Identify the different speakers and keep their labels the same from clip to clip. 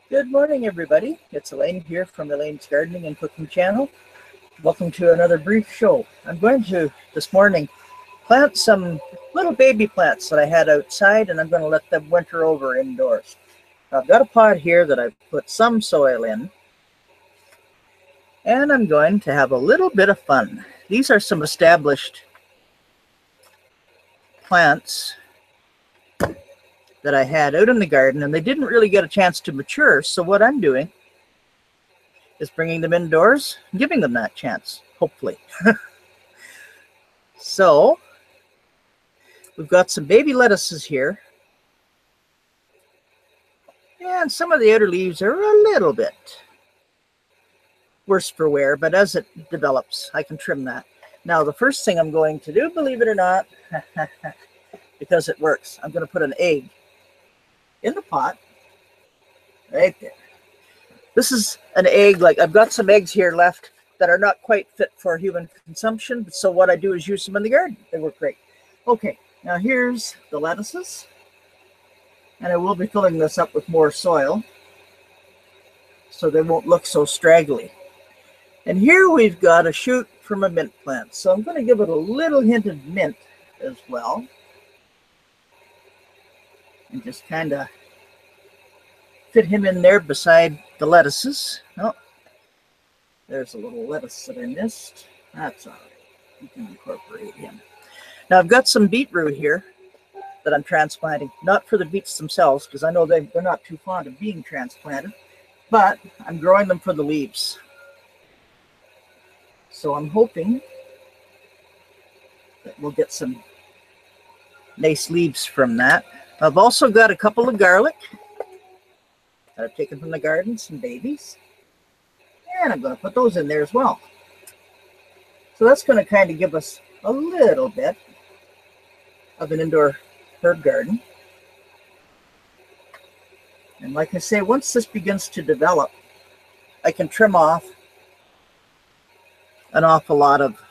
Speaker 1: Good morning, everybody. It's Elaine here from Elaine's Gardening and Cooking channel. Welcome to another brief show. I'm going to, this morning, plant some little baby plants that I had outside, and I'm going to let them winter over indoors. I've got a pot here that I've put some soil in, and I'm going to have a little bit of fun. These are some established plants that I had out in the garden, and they didn't really get a chance to mature. So what I'm doing is bringing them indoors, giving them that chance, hopefully. So we've got some baby lettuces here, and some of the outer leaves are a little bit worse for wear, but as it develops, I can trim that. Now, the first thing I'm going to do, believe it or not, because it works, I'm going to put an egg in the pot right there. This is an egg. Like, I've got some eggs here left that are not quite fit for human consumption, so what I do is use them in the garden. They work great. Okay, now here's the lettuces, and I will be filling this up with more soil so they won't look so straggly. And here we've got a shoot from a mint plant, so I'm going to give it a little hint of mint as well. And just kind of fit him in there beside the lettuces. Oh, there's a little lettuce that I missed. That's all right. You can incorporate him. Now I've got some beetroot here that I'm transplanting, not for the beets themselves, because I know they're not too fond of being transplanted, but I'm growing them for the leaves. So I'm hoping that we'll get some nice leaves from that. I've also got a couple of garlic that I've taken from the garden, some babies, and I'm going to put those in there as well. So that's going to kind of give us a little bit of an indoor herb garden. And like I say, once this begins to develop, I can trim off an awful lot of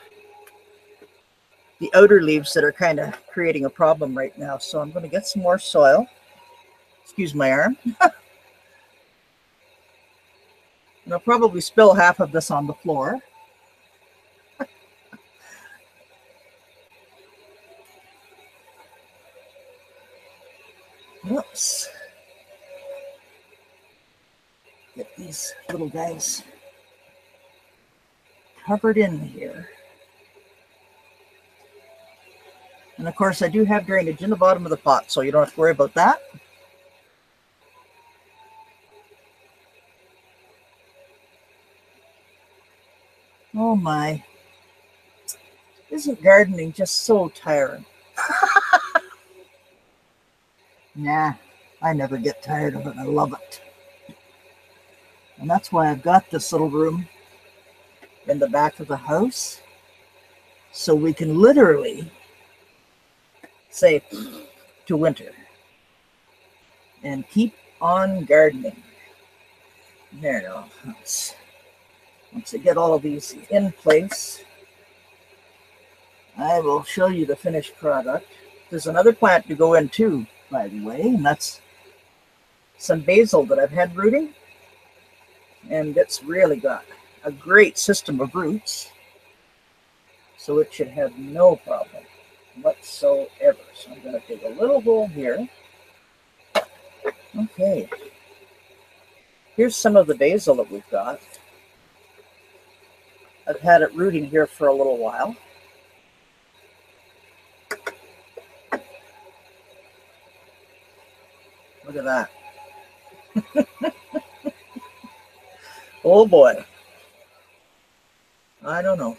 Speaker 1: the outer leaves that are kind of creating a problem right now. So I'm going to get some more soil. Excuse my arm. And I'll probably spill half of this on the floor. Whoops. Get these little guys covered in here. And of course, I do have drainage in the bottom of the pot, so you don't have to worry about that. Oh my. Isn't gardening just so tiring? Nah, I never get tired of it. I love it. And that's why I've got this little room in the back of the house, so we can literally say to winter and keep on gardening. There you go. Once I get all of these in place, I will show you the finished product. There's another plant to go in too, by the way, and that's some basil that I've had rooting, and it's really got a great system of roots, so it should have no problem whatsoever. So I'm going to dig a little hole here. Okay, here's some of the basil that we've got. I've had it rooting here for a little while. Look at that. Oh boy. I don't know.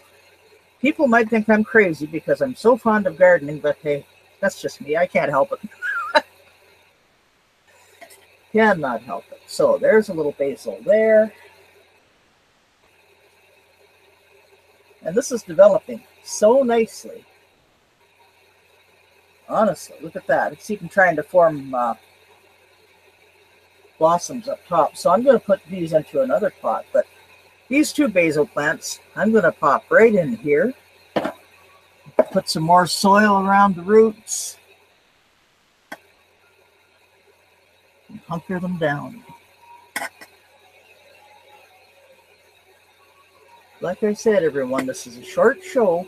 Speaker 1: People might think I'm crazy because I'm so fond of gardening, but hey, that's just me. I can't help it. Cannot help it. So there's a little basil there. And this is developing so nicely. Honestly, look at that. It's even trying to form blossoms up top. So I'm going to put these into another pot. But these two basil plants, I'm going to pop right in here. Put some more soil around the roots. And hunker them down. Like I said, everyone, this is a short show.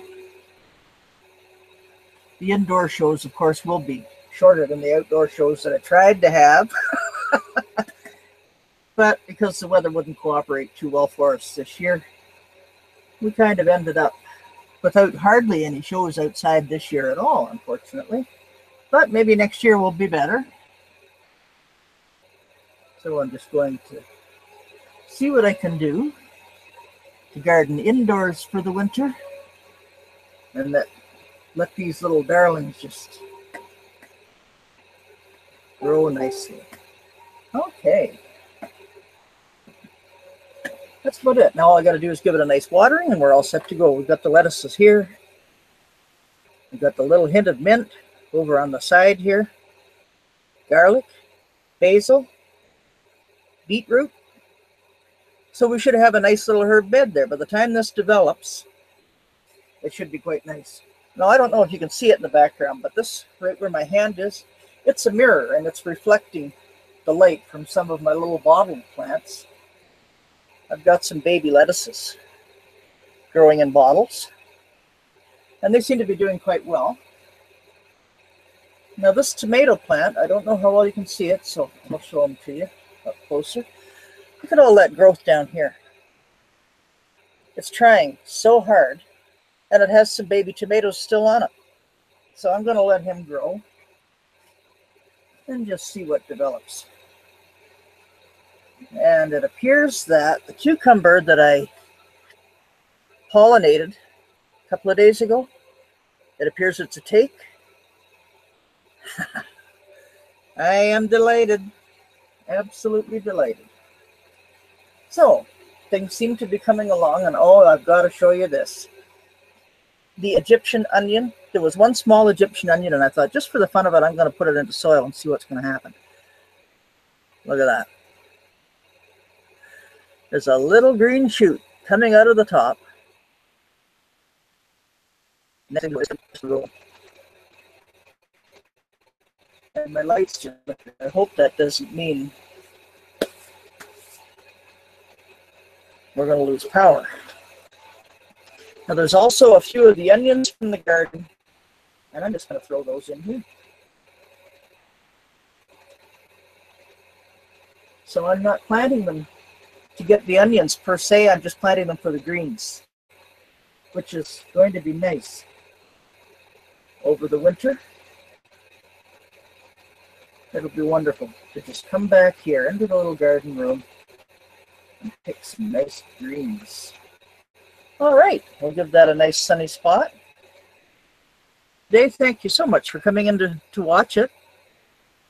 Speaker 1: The indoor shows, of course, will be shorter than the outdoor shows that I tried to have. But because the weather wouldn't cooperate too well for us this year, we kind of ended up without hardly any shows outside this year at all, unfortunately. But maybe next year will be better. So I'm just going to see what I can do to garden indoors for the winter, and let these little darlings just grow nicely. Okay. That's about it. Now all I got to do is give it a nice watering and we're all set to go. We've got the lettuces here. We've got the little hint of mint over on the side here. Garlic, basil, beetroot. So we should have a nice little herb bed there. By the time this develops, it should be quite nice. Now I don't know if you can see it in the background, but this right where my hand is, it's a mirror and it's reflecting the light from some of my little bottled plants. I've got some baby lettuces growing in bottles, and they seem to be doing quite well. Now this tomato plant, I don't know how well you can see it, so I'll show them to you up closer. Look at all that growth down here. It's trying so hard, and it has some baby tomatoes still on it. So I'm going to let him grow and just see what develops. And it appears that the cucumber that I pollinated a couple of days ago, it appears it's a take. I am delighted, absolutely delighted. So things seem to be coming along, and oh, I've got to show you this. The Egyptian onion, there was one small Egyptian onion, and I thought just for the fun of it, I'm going to put it into soil and see what's going to happen. Look at that. There's a little green shoot coming out of the top. And my lights just, I hope that doesn't mean we're going to lose power. Now there's also a few of the onions from the garden, and I'm just going to throw those in here. So I'm not planting them to get the onions per se, I'm just planting them for the greens, which is going to be nice over the winter. It'll be wonderful to just come back here into the little garden room and pick some nice greens. All right, we'll give that a nice sunny spot. Dave, thank you so much for coming in to watch it.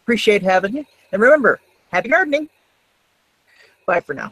Speaker 1: Appreciate having you. And remember, happy gardening. Bye for now.